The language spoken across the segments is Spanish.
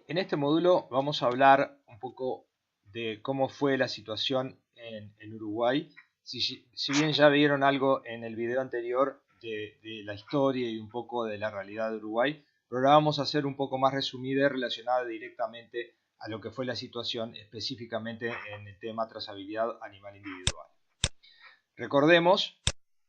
En este módulo vamos a hablar un poco de cómo fue la situación en Uruguay. Si bien ya vieron algo en el video anterior de la historia y un poco de la realidad de Uruguay, pero ahora vamos a hacer un poco más resumida y relacionada directamente a lo que fue la situación específicamente en el tema trazabilidad animal individual. Recordemos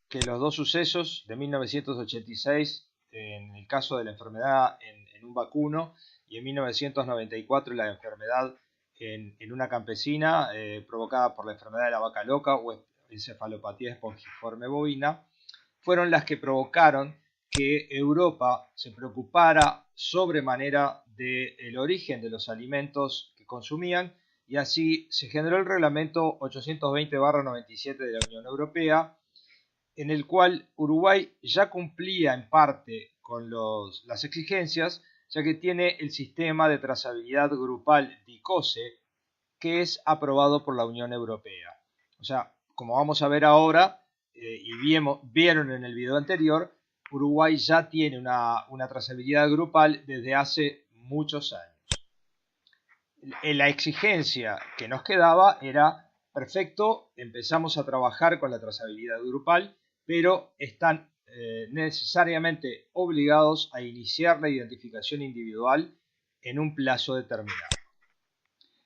que los dos sucesos de 1986, en el caso de la enfermedad en un vacuno, y en 1994 la enfermedad en una campesina provocada por la enfermedad de la vaca loca o encefalopatía espongiforme bovina, fueron las que provocaron que Europa se preocupara sobremanera del origen de los alimentos que consumían, y así se generó el reglamento 820/97 de la Unión Europea, en el cual Uruguay ya cumplía en parte con las exigencias, ya que tiene el sistema de trazabilidad grupal DICOSE, que es aprobado por la Unión Europea. O sea, como vamos a ver ahora, vieron en el video anterior, Uruguay ya tiene una trazabilidad grupal desde hace muchos años. La exigencia que nos quedaba era: perfecto, empezamos a trabajar con la trazabilidad grupal, pero están necesariamente obligados a iniciar la identificación individual en un plazo determinado.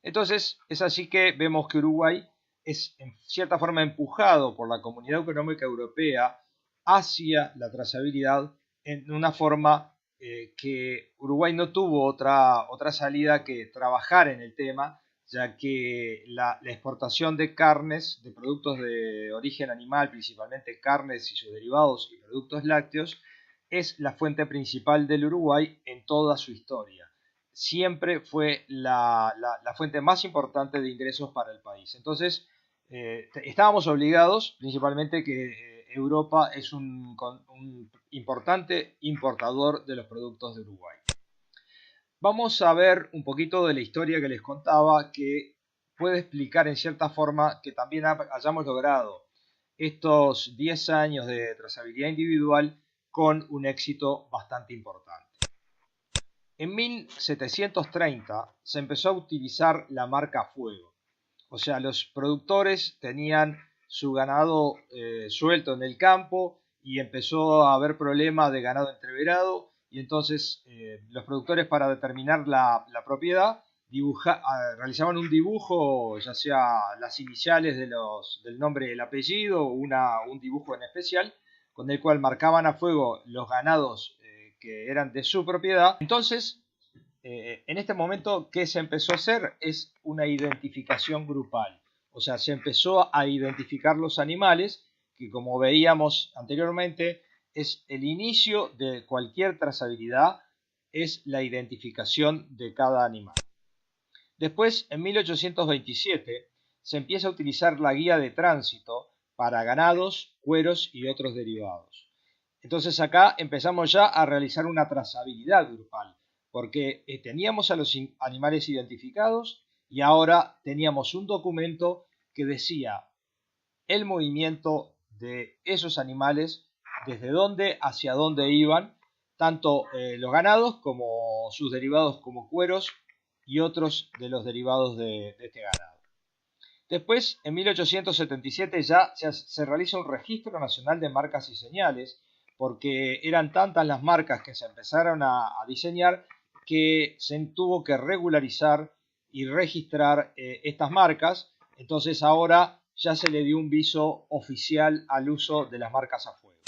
Entonces, es así que vemos que Uruguay es en cierta forma empujado por la Comunidad Económica Europea hacia la trazabilidad en una forma que Uruguay no tuvo otra salida que trabajar en el tema, ya que la exportación de carnes, de productos de origen animal, principalmente carnes y sus derivados y productos lácteos, es la fuente principal del Uruguay en toda su historia. Siempre fue la fuente más importante de ingresos para el país. Entonces, estábamos obligados, principalmente que Europa es un importante importador de los productos de Uruguay. Vamos a ver un poquito de la historia que les contaba, que puede explicar en cierta forma que también hayamos logrado estos 10 años de trazabilidad individual con un éxito bastante importante. En 1730 se empezó a utilizar la marca Fuego. O sea, los productores tenían su ganado suelto en el campo y empezó a haber problemas de ganado entreverado, y entonces los productores, para determinar la propiedad, realizaban un dibujo, ya sea las iniciales del nombre y el apellido o un dibujo en especial, con el cual marcaban a fuego los ganados que eran de su propiedad. Entonces, en este momento, ¿qué se empezó a hacer? Es una identificación grupal. O sea, se empezó a identificar los animales, que, como veíamos anteriormente, es el inicio de cualquier trazabilidad, es la identificación de cada animal. Después, en 1827, se empieza a utilizar la guía de tránsito para ganados, cueros y otros derivados. Entonces acá empezamos ya a realizar una trazabilidad grupal, porque teníamos a los animales identificados y ahora teníamos un documento que decía el movimiento de esos animales, desde dónde hacia dónde iban, tanto los ganados como sus derivados como cueros y otros de los derivados de este ganado. Después, en 1877 ya se realiza un registro nacional de marcas y señales, porque eran tantas las marcas que se empezaron a diseñar que se tuvo que regularizar y registrar estas marcas. Entonces ahora ya se le dio un viso oficial al uso de las marcas a fuego.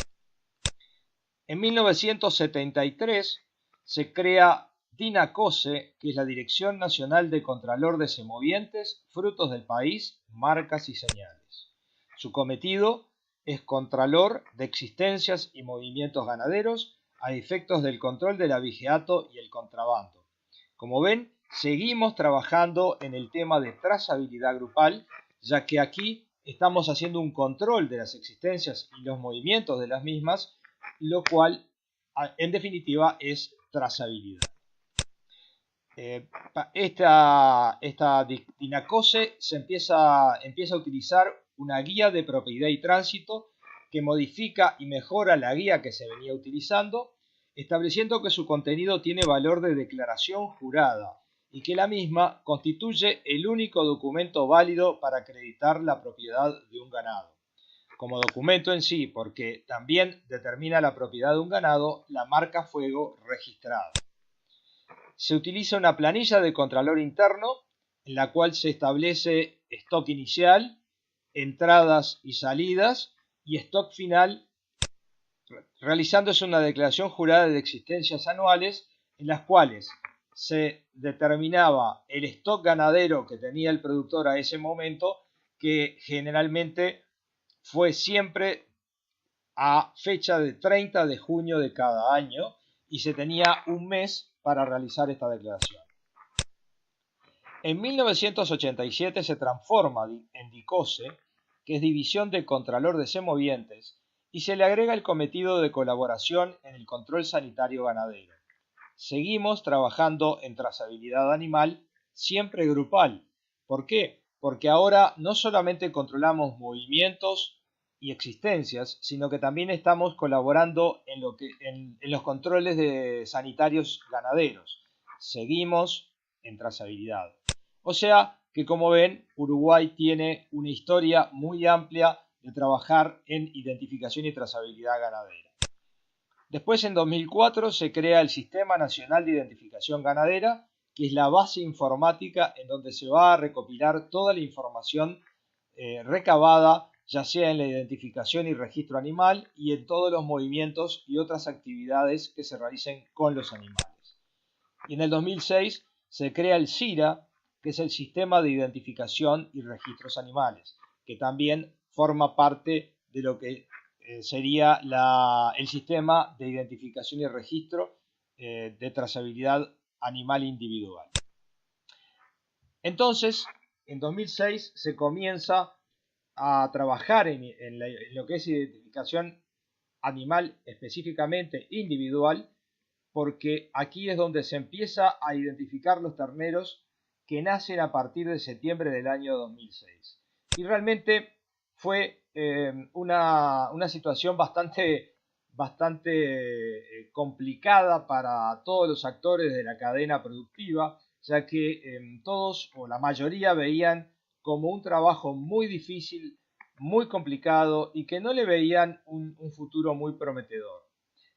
En 1973 se crea DINACOSE, que es la Dirección Nacional de Contralor de Semovientes, Frutos del País, Marcas y Señales. Su cometido es contralor de existencias y movimientos ganaderos a efectos del control del abigeato y el contrabando. Como ven, seguimos trabajando en el tema de trazabilidad grupal, ya que aquí estamos haciendo un control de las existencias y los movimientos de las mismas, lo cual en definitiva es trazabilidad. Esta DINACOSE se empieza a utilizar una guía de propiedad y tránsito que modifica y mejora la guía que se venía utilizando, estableciendo que su contenido tiene valor de declaración jurada y que la misma constituye el único documento válido para acreditar la propiedad de un ganado. Como documento en sí, porque también determina la propiedad de un ganado, la marca fuego registrada. Se utiliza una planilla de contralor interno en la cual se establece stock inicial, entradas y salidas y stock final, realizándose una declaración jurada de existencias anuales en las cuales se determinaba el stock ganadero que tenía el productor a ese momento, que generalmente fue siempre a fecha de 30 de junio de cada año y se tenía un mes para realizar esta declaración. En 1987 se transforma en DICOSE, que es División de Contralor de Semovientes, y se le agrega el cometido de colaboración en el control sanitario ganadero. Seguimos trabajando en trazabilidad animal, siempre grupal. ¿Por qué? Porque ahora no solamente controlamos movimientos y existencias, sino que también estamos colaborando en los controles sanitarios ganaderos. Seguimos en trazabilidad. O sea que, como ven, Uruguay tiene una historia muy amplia de trabajar en identificación y trazabilidad ganadera. Después, en 2004, se crea el Sistema Nacional de Identificación Ganadera, que es la base informática en donde se va a recopilar toda la información recabada, ya sea en la identificación y registro animal y en todos los movimientos y otras actividades que se realicen con los animales. Y en el 2006 se crea el SIRA, que es el Sistema de Identificación y Registros Animales, que también forma parte de lo que sería el sistema de identificación y registro de trazabilidad animal individual. Entonces, en 2006 se comienza a trabajar en lo que es identificación animal específicamente individual, porque aquí es donde se empieza a identificar los terneros que nacen a partir de septiembre del año 2006. Y realmente fue una situación bastante complicada para todos los actores de la cadena productiva, ya que todos o la mayoría veían como un trabajo muy difícil, muy complicado y que no le veían un futuro muy prometedor.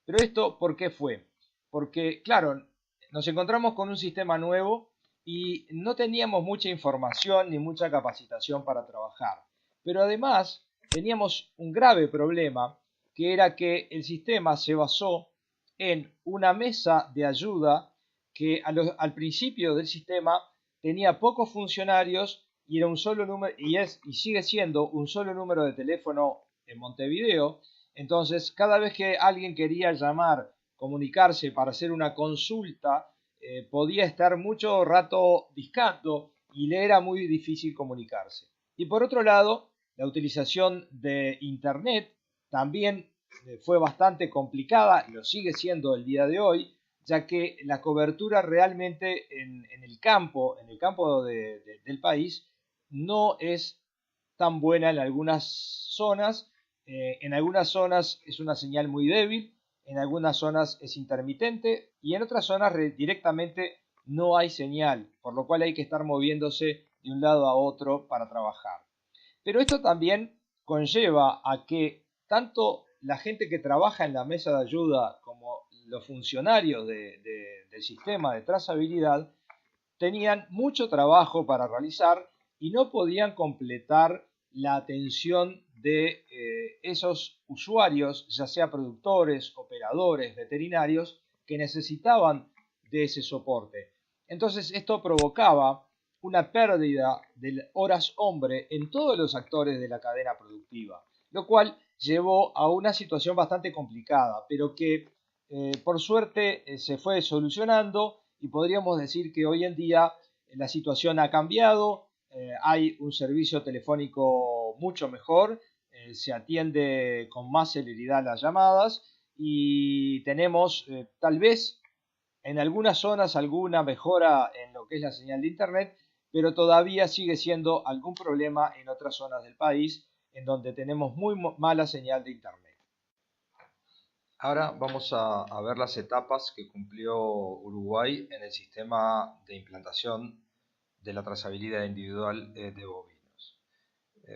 Pero esto, ¿por qué fue? Porque, claro, nos encontramos con un sistema nuevo y no teníamos mucha información ni mucha capacitación para trabajar. Pero además teníamos un grave problema, que era que el sistema se basó en una mesa de ayuda que al principio del sistema tenía pocos funcionarios y era un solo número, y sigue siendo un solo número de teléfono en Montevideo. Entonces, cada vez que alguien quería llamar, comunicarse para hacer una consulta, podía estar mucho rato discando y le era muy difícil comunicarse. Y por otro lado, la utilización de Internet también fue bastante complicada, lo sigue siendo el día de hoy, ya que la cobertura realmente en el campo del país, no es tan buena en algunas zonas. En algunas zonas es una señal muy débil, en algunas zonas es intermitente y en otras zonas directamente no hay señal, por lo cual hay que estar moviéndose de un lado a otro para trabajar. Pero esto también conlleva a que tanto la gente que trabaja en la mesa de ayuda como los funcionarios del sistema de trazabilidad tenían mucho trabajo para realizar y no podían completar la atención de esos usuarios, ya sea productores, operadores, veterinarios, que necesitaban de ese soporte. Entonces esto provocaba una pérdida de horas hombre en todos los actores de la cadena productiva, lo cual llevó a una situación bastante complicada, pero que por suerte se fue solucionando y podríamos decir que hoy en día la situación ha cambiado, hay un servicio telefónico mucho mejor, se atiende con más celeridad las llamadas y tenemos tal vez en algunas zonas alguna mejora en lo que es la señal de internet, pero todavía sigue siendo algún problema en otras zonas del país en donde tenemos muy mala señal de internet. Ahora vamos a ver las etapas que cumplió Uruguay en el sistema de implantación de la trazabilidad individual de bovinos.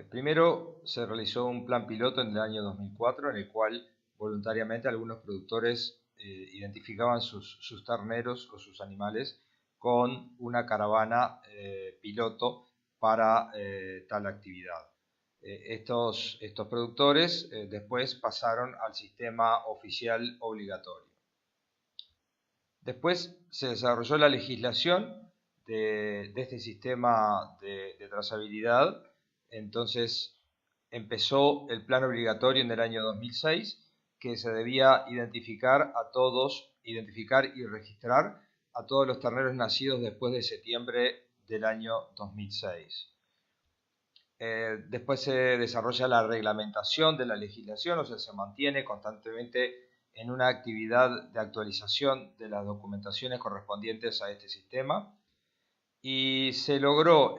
Primero se realizó un plan piloto en el año 2004 en el cual voluntariamente algunos productores identificaban sus terneros o sus animales con una caravana piloto para tal actividad. Estos productores después pasaron al sistema oficial obligatorio. Después se desarrolló la legislación de este sistema de trazabilidad. Entonces empezó el plan obligatorio en el año 2006, que se debía identificar y registrar a todos los terneros nacidos después de septiembre del año 2006. Después se desarrolla la reglamentación de la legislación, o sea, se mantiene constantemente en una actividad de actualización de las documentaciones correspondientes a este sistema y se logró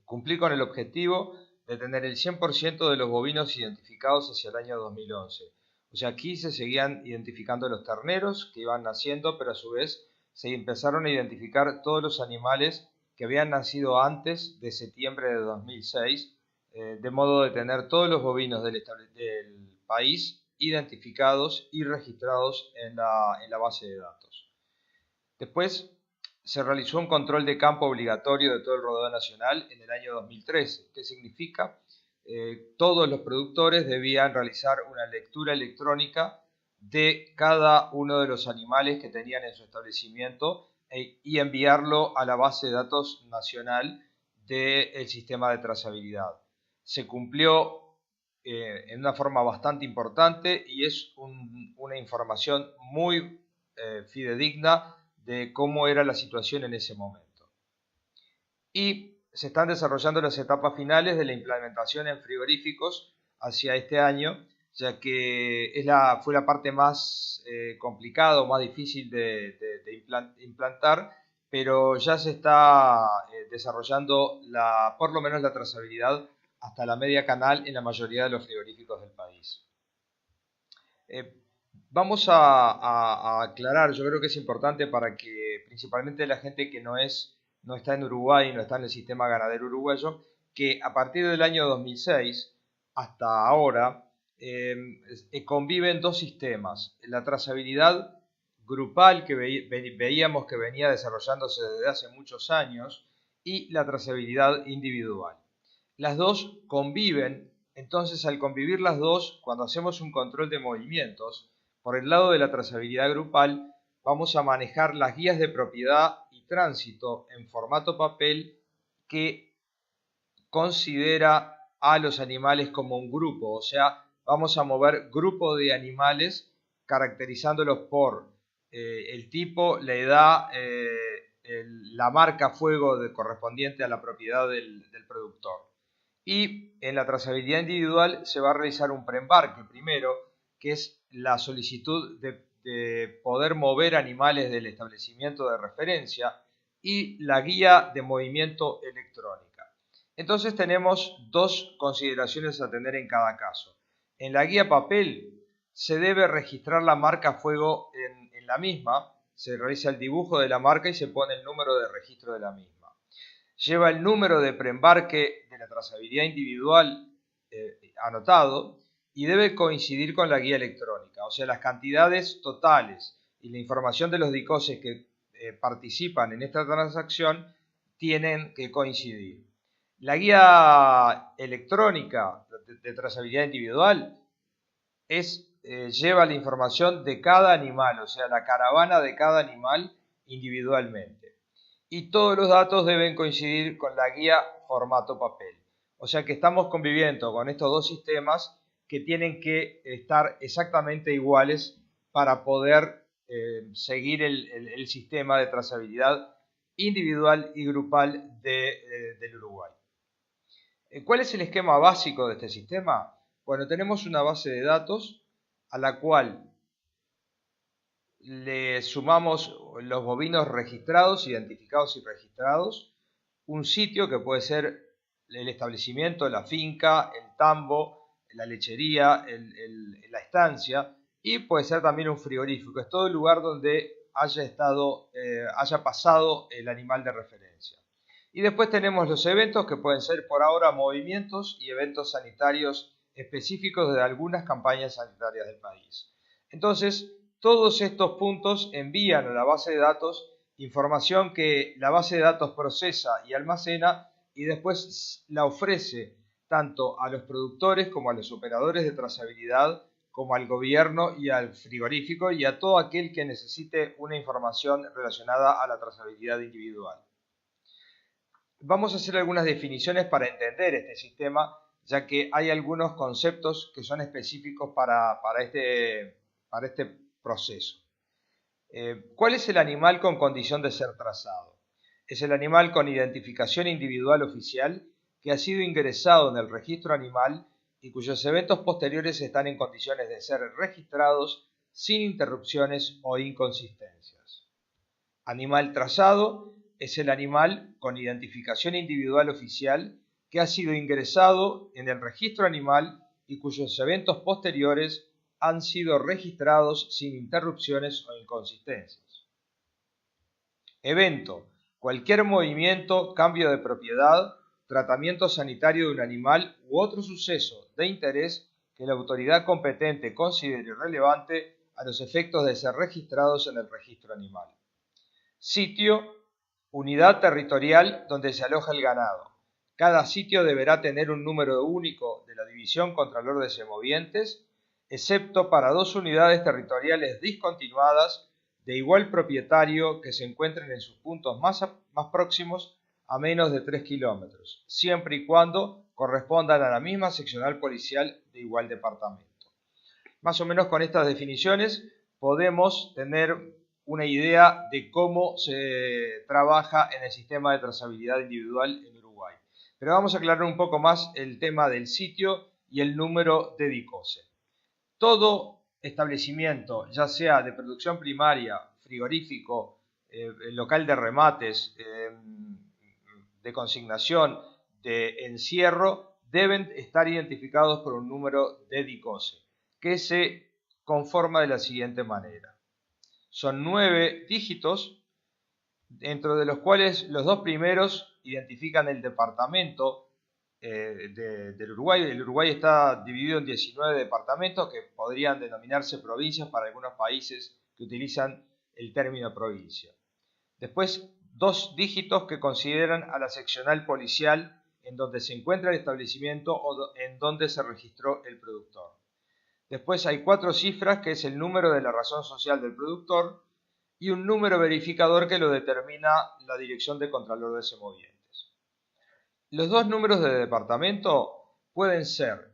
cumplir con el objetivo de tener el 100% de los bovinos identificados hacia el año 2011. O sea, aquí se seguían identificando los terneros que iban naciendo, pero a su vez se empezaron a identificar todos los animales que habían nacido antes de septiembre de 2006, de modo de tener todos los bovinos del país identificados y registrados en la base de datos. Después se realizó un control de campo obligatorio de todo el rodeo nacional en el año 2013. ¿Qué significa? Todos los productores debían realizar una lectura electrónica de cada uno de los animales que tenían en su establecimiento y enviarlo a la base de datos nacional del sistema de trazabilidad. Se cumplió en una forma bastante importante y es una información muy fidedigna de cómo era la situación en ese momento. Y se están desarrollando las etapas finales de la implementación en frigoríficos hacia este año, ya que fue la parte más complicada o más difícil de implantar, pero ya se está desarrollando por lo menos la trazabilidad hasta la media canal en la mayoría de los frigoríficos del país. Vamos a aclarar, yo creo que es importante para que principalmente la gente que no está en Uruguay, no está en el sistema ganadero uruguayo, que a partir del año 2006 hasta ahora conviven dos sistemas. La trazabilidad grupal que veíamos que venía desarrollándose desde hace muchos años y la trazabilidad individual. Las dos conviven, entonces al convivir las dos, cuando hacemos un control de movimientos, por el lado de la trazabilidad grupal, vamos a manejar las guías de propiedad y tránsito en formato papel que considera a los animales como un grupo, o sea, vamos a mover grupo de animales caracterizándolos por el tipo, la edad, la marca fuego correspondiente a la propiedad del productor. Y en la trazabilidad individual se va a realizar un preembarque primero, que es la solicitud de poder mover animales del establecimiento de referencia y la guía de movimiento electrónica. Entonces tenemos dos consideraciones a tener en cada caso. En la guía papel se debe registrar la marca fuego en la misma, se realiza el dibujo de la marca y se pone el número de registro de la misma. Lleva el número de preembarque de la trazabilidad individual anotado y debe coincidir con la guía electrónica, o sea, las cantidades totales y la información de los DICOSES que participan en esta transacción tienen que coincidir. La guía electrónica de trazabilidad individual lleva la información de cada animal, o sea, la caravana de cada animal individualmente. Y todos los datos deben coincidir con la guía formato papel. O sea que estamos conviviendo con estos dos sistemas que tienen que estar exactamente iguales para poder seguir el sistema de trazabilidad individual y grupal del Uruguay. ¿Cuál es el esquema básico de este sistema? Bueno, tenemos una base de datos a la cual le sumamos los bovinos registrados, identificados y registrados, un sitio que puede ser el establecimiento, la finca, el tambo, la lechería, la estancia, y puede ser también un frigorífico. Es todo el lugar donde haya pasado el animal de referencia. Y después tenemos los eventos, que pueden ser por ahora movimientos y eventos sanitarios específicos de algunas campañas sanitarias del país. Entonces, todos estos puntos envían a la base de datos información que la base de datos procesa y almacena y después la ofrece tanto a los productores como a los operadores de trazabilidad, como al gobierno y al frigorífico y a todo aquel que necesite una información relacionada a la trazabilidad individual. Vamos a hacer algunas definiciones para entender este sistema, ya que hay algunos conceptos que son específicos para este proceso. ¿Cuál es el animal con condición de ser trazado? Es el animal con identificación individual oficial que ha sido ingresado en el registro animal y cuyos eventos posteriores están en condiciones de ser registrados sin interrupciones o inconsistencias. Animal trazado es el animal con identificación individual oficial que ha sido ingresado en el registro animal y cuyos eventos posteriores han sido registrados sin interrupciones o inconsistencias. Evento: cualquier movimiento, cambio de propiedad, tratamiento sanitario de un animal u otro suceso de interés que la autoridad competente considere relevante a los efectos de ser registrados en el registro animal. Sitio: unidad territorial donde se aloja el ganado. Cada sitio deberá tener un número único de la División Contralor de Semovientes, excepto para 2 unidades territoriales discontinuadas de igual propietario que se encuentren en sus puntos más próximos a menos de 3 kilómetros, siempre y cuando correspondan a la misma seccional policial de igual departamento. Más o menos con estas definiciones podemos tener una idea de cómo se trabaja en el sistema de trazabilidad individual en Uruguay. Pero vamos a aclarar un poco más el tema del sitio y el número de DICOSE. Todo establecimiento, ya sea de producción primaria, frigorífico, local de remates, de consignación, de encierro, deben estar identificados por un número de DICOSE, que se conforma de la siguiente manera. Son 9 dígitos, dentro de los cuales los 2 primeros identifican el departamento del Uruguay. El Uruguay está dividido en 19 departamentos que podrían denominarse provincias para algunos países que utilizan el término provincia. Después, 2 dígitos que consideran a la seccional policial en donde se encuentra el establecimiento o en donde se registró el productor. Después hay 4 cifras, que es el número de la razón social del productor, y un número verificador que lo determina la Dirección de Contralor de Semovientes. Los 2 números de departamento pueden ser,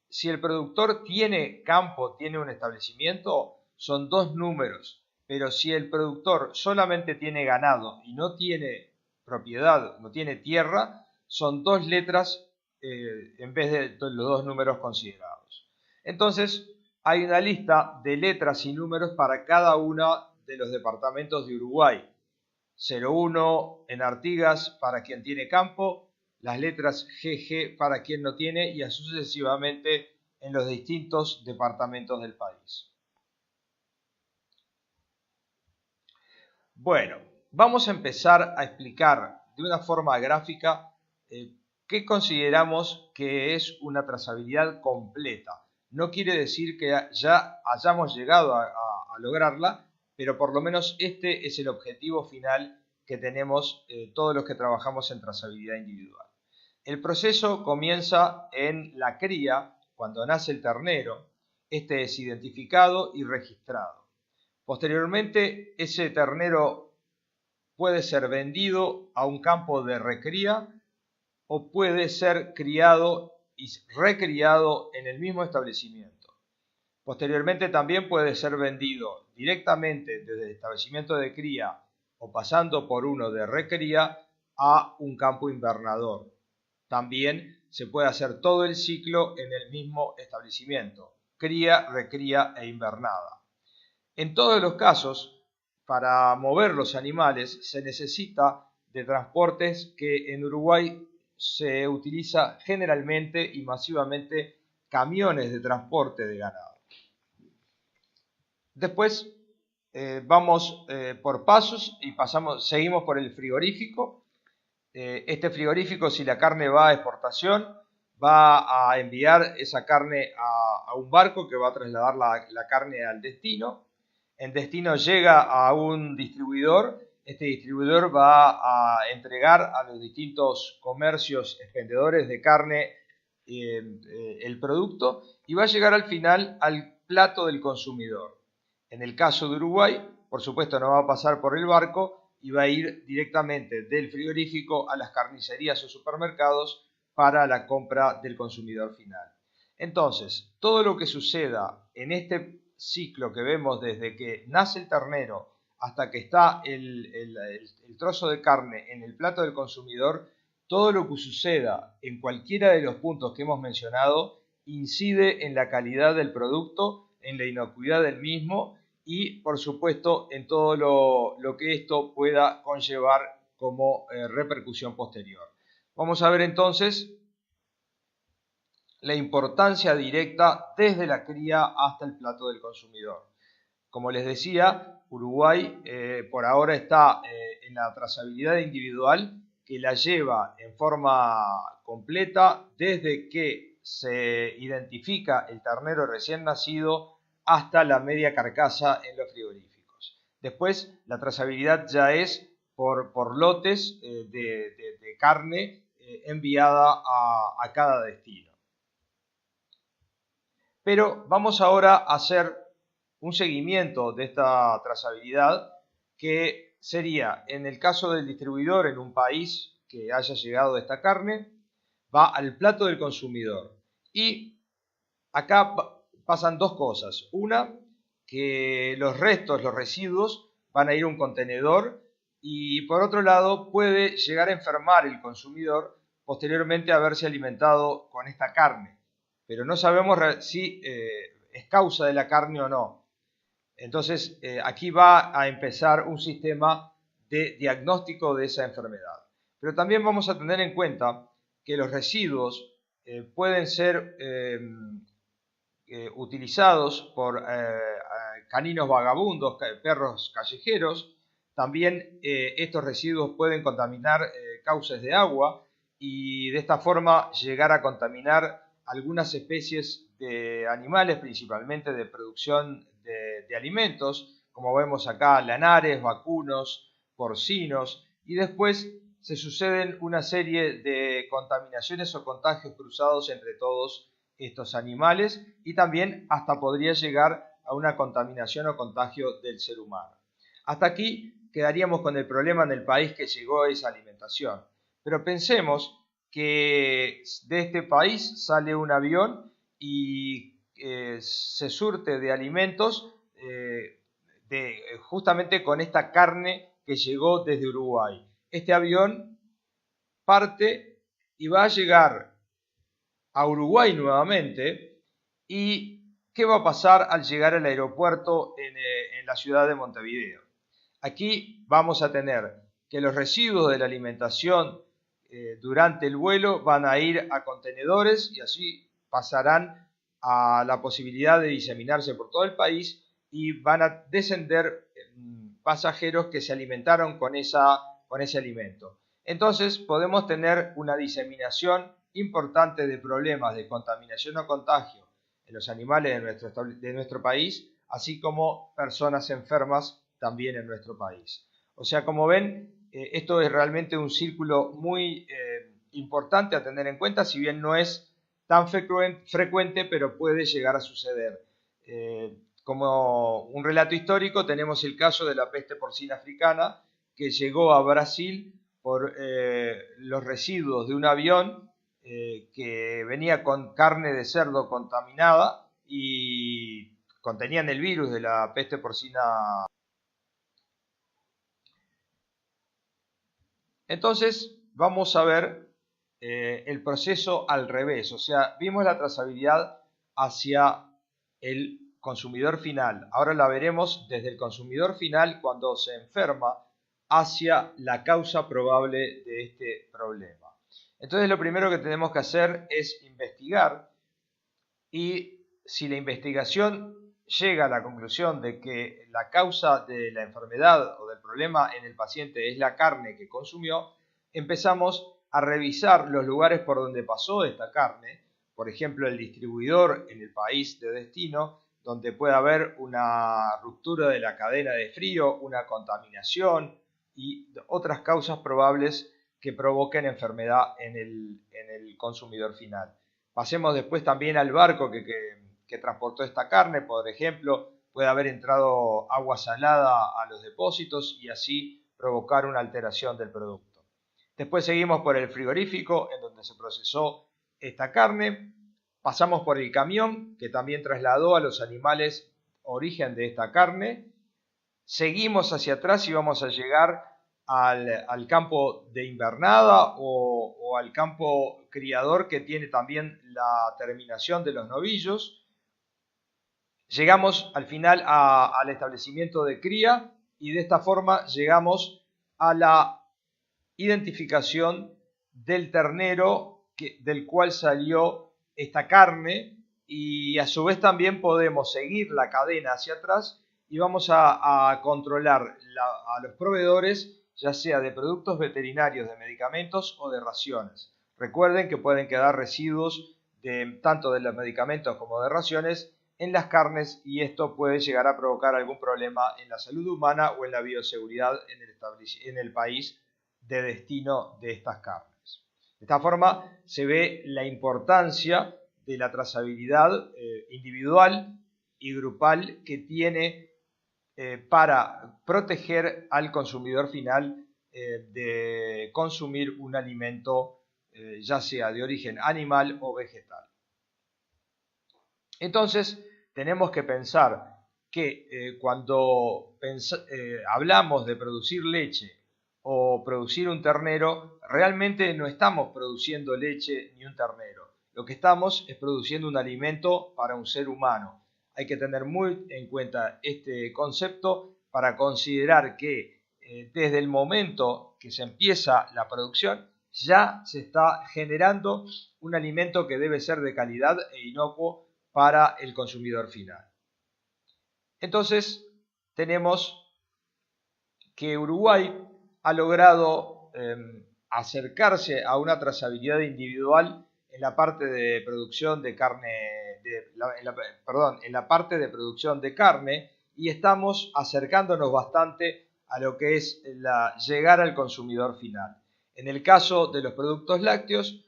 si el productor tiene campo, tiene un establecimiento, son 2 números, pero si el productor solamente tiene ganado y no tiene propiedad, no tiene tierra, son 2 letras en vez de los 2 números considerados. Entonces, hay una lista de letras y números para cada uno de los departamentos de Uruguay. 01 en Artigas para quien tiene campo, las letras GG para quien no tiene y así sucesivamente en los distintos departamentos del país. Bueno, vamos a empezar a explicar de una forma gráfica qué consideramos que es una trazabilidad completa. No quiere decir que ya hayamos llegado a lograrla, pero por lo menos este es el objetivo final que tenemos todos los que trabajamos en trazabilidad individual. El proceso comienza en la cría, cuando nace el ternero. Este es identificado y registrado. Posteriormente, ese ternero puede ser vendido a un campo de recría o puede ser criado y recriado en el mismo establecimiento. Posteriormente también puede ser vendido directamente desde el establecimiento de cría o pasando por uno de recría a un campo invernador. También se puede hacer todo el ciclo en el mismo establecimiento, cría, recría e invernada. En todos los casos, para mover los animales se necesita de transportes que en Uruguay se utiliza generalmente y masivamente camiones de transporte de ganado. Después vamos por pasos y seguimos por el frigorífico. Este frigorífico, si la carne va a exportación, va a enviar esa carne a un barco que va a trasladar la carne al destino. En destino llega a un distribuidor. Este distribuidor va a entregar a los distintos comercios expendedores de carne el producto y va a llegar al final al plato del consumidor. En el caso de Uruguay, por supuesto, no va a pasar por el barco y va a ir directamente del frigorífico a las carnicerías o supermercados para la compra del consumidor final. Entonces, todo lo que suceda en este ciclo que vemos desde que nace el ternero hasta que está el trozo de carne en el plato del consumidor, todo lo que suceda en cualquiera de los puntos que hemos mencionado incide en la calidad del producto, en la inocuidad del mismo y, por supuesto, en todo lo que esto pueda conllevar como repercusión posterior. Vamos a ver entonces la importancia directa desde la cría hasta el plato del consumidor. Como les decía, Uruguay por ahora está en la trazabilidad individual que la lleva en forma completa desde que se identifica el ternero recién nacido hasta la media carcasa en los frigoríficos. Después, la trazabilidad ya es por lotes de carne enviada a cada destino. Pero vamos ahora a hacer un seguimiento de esta trazabilidad que sería, en el caso del distribuidor en un país que haya llegado esta carne, va al plato del consumidor. Y acá pasan dos cosas. Una, que los restos, los residuos, van a ir a un contenedor y por otro lado puede llegar a enfermar el consumidor posteriormente a haberse alimentado con esta carne. Pero no sabemos si es causa de la carne o no. Entonces, aquí va a empezar un sistema de diagnóstico de esa enfermedad. Pero también vamos a tener en cuenta que los residuos pueden ser utilizados por caninos vagabundos, perros callejeros. También estos residuos pueden contaminar cauces de agua y de esta forma llegar a contaminar algunas especies de animales, principalmente de producción de alimentos, como vemos acá, lanares, vacunos, porcinos, y después se suceden una serie de contaminaciones o contagios cruzados entre todos estos animales y también hasta podría llegar a una contaminación o contagio del ser humano. Hasta aquí quedaríamos con el problema en el país que llegó esa alimentación. Pero pensemos que de este país sale un avión y se surte de alimentos justamente con esta carne que llegó desde Uruguay. Este avión parte y va a llegar a Uruguay nuevamente. ¿Y qué va a pasar al llegar al aeropuerto en la ciudad de Montevideo? Aquí vamos a tener que los residuos de la alimentación durante el vuelo van a ir a contenedores y así pasarán a la posibilidad de diseminarse por todo el país y van a descender pasajeros que se alimentaron con ese alimento. Entonces podemos tener una diseminación importante de problemas de contaminación o contagio en los animales de nuestro país, así como personas enfermas también en nuestro país. O sea, como ven, esto es realmente un círculo muy importante a tener en cuenta, si bien no es tan frecuente, pero puede llegar a suceder. Como un relato histórico, tenemos el caso de la peste porcina africana, que llegó a Brasil por los residuos de un avión que venía con carne de cerdo contaminada y contenían el virus de la peste porcina. Entonces vamos a ver el proceso al revés, o sea, vimos la trazabilidad hacia el consumidor final. Ahora la veremos desde el consumidor final cuando se enferma hacia la causa probable de este problema. Entonces lo primero que tenemos que hacer es investigar y si la investigación llega a la conclusión de que la causa de la enfermedad o del problema en el paciente es la carne que consumió, empezamos a revisar los lugares por donde pasó esta carne, por ejemplo el distribuidor en el país de destino, donde puede haber una ruptura de la cadena de frío, una contaminación y otras causas probables que provoquen enfermedad en el consumidor final. Pasemos después también al barco que transportó esta carne, por ejemplo, puede haber entrado agua salada a los depósitos y así provocar una alteración del producto. Después seguimos por el frigorífico en donde se procesó esta carne, pasamos por el camión que también trasladó a los animales origen de esta carne, seguimos hacia atrás y vamos a llegar al campo de invernada o al campo criador que tiene también la terminación de los novillos. Llegamos al final al establecimiento de cría y de esta forma llegamos a la identificación del ternero del cual salió esta carne y a su vez también podemos seguir la cadena hacia atrás y vamos a controlar a los proveedores, ya sea de productos veterinarios, de medicamentos o de raciones. Recuerden que pueden quedar residuos tanto de los medicamentos como de raciones en las carnes y esto puede llegar a provocar algún problema en la salud humana o en la bioseguridad en el país de destino de estas carnes. De esta forma se ve la importancia de la trazabilidad individual y grupal que tiene para proteger al consumidor final de consumir un alimento ya sea de origen animal o vegetal. Entonces tenemos que pensar que cuando hablamos de producir leche o producir un ternero, realmente no estamos produciendo leche ni un ternero. Lo que estamos es produciendo un alimento para un ser humano. Hay que tener muy en cuenta este concepto para considerar que desde el momento que se empieza la producción ya se está generando un alimento que debe ser de calidad e inocuo para el consumidor final. Entonces tenemos que Uruguay ha logrado acercarse a una trazabilidad individual en la parte de producción de carne, en la parte de producción de carne y estamos acercándonos bastante a lo que es llegar al consumidor final. En el caso de los productos lácteos,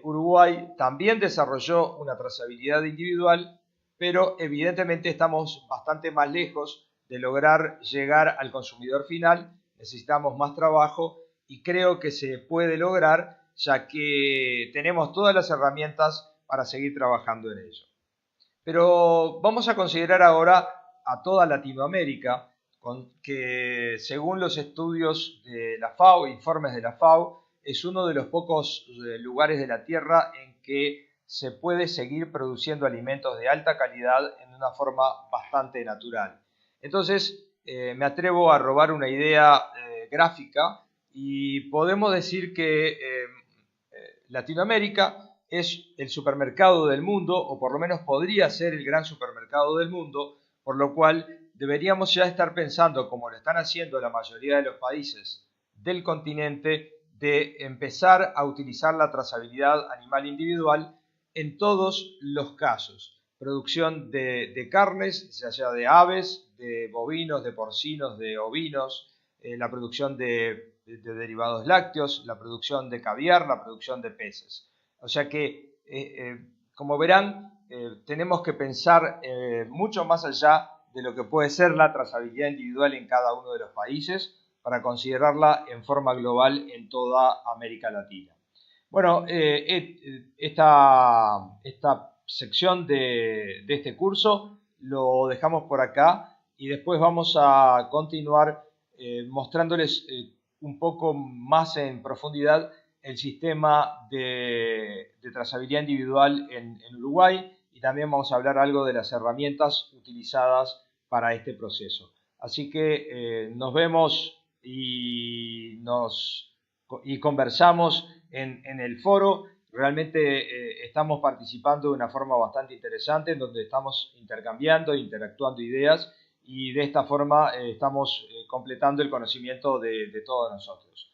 Uruguay también desarrolló una trazabilidad individual, pero evidentemente estamos bastante más lejos de lograr llegar al consumidor final. Necesitamos más trabajo y creo que se puede lograr ya que tenemos todas las herramientas para seguir trabajando en ello. Pero vamos a considerar ahora a toda Latinoamérica, que según los estudios de la FAO, informes de la FAO, es uno de los pocos lugares de la Tierra en que se puede seguir produciendo alimentos de alta calidad en una forma bastante natural. Entonces, me atrevo a robar una idea gráfica y podemos decir que Latinoamérica es el supermercado del mundo, o por lo menos podría ser el gran supermercado del mundo, por lo cual deberíamos ya estar pensando, como lo están haciendo la mayoría de los países del continente, de empezar a utilizar la trazabilidad animal individual en todos los casos. Producción de carnes, ya sea de aves, de bovinos, de porcinos, de ovinos, la producción de derivados lácteos, la producción de caviar, la producción de peces. O sea que, como verán, tenemos que pensar mucho más allá de lo que puede ser la trazabilidad individual en cada uno de los países para considerarla en forma global en toda América Latina. Bueno, esta sección de este curso lo dejamos por acá y después vamos a continuar mostrándoles un poco más en profundidad el sistema de trazabilidad individual en Uruguay y también vamos a hablar algo de las herramientas utilizadas para este proceso. Así que nos vemos y conversamos en el foro realmente estamos participando de una forma bastante interesante en donde estamos intercambiando, interactuando ideas y de esta forma estamos completando el conocimiento de todos nosotros.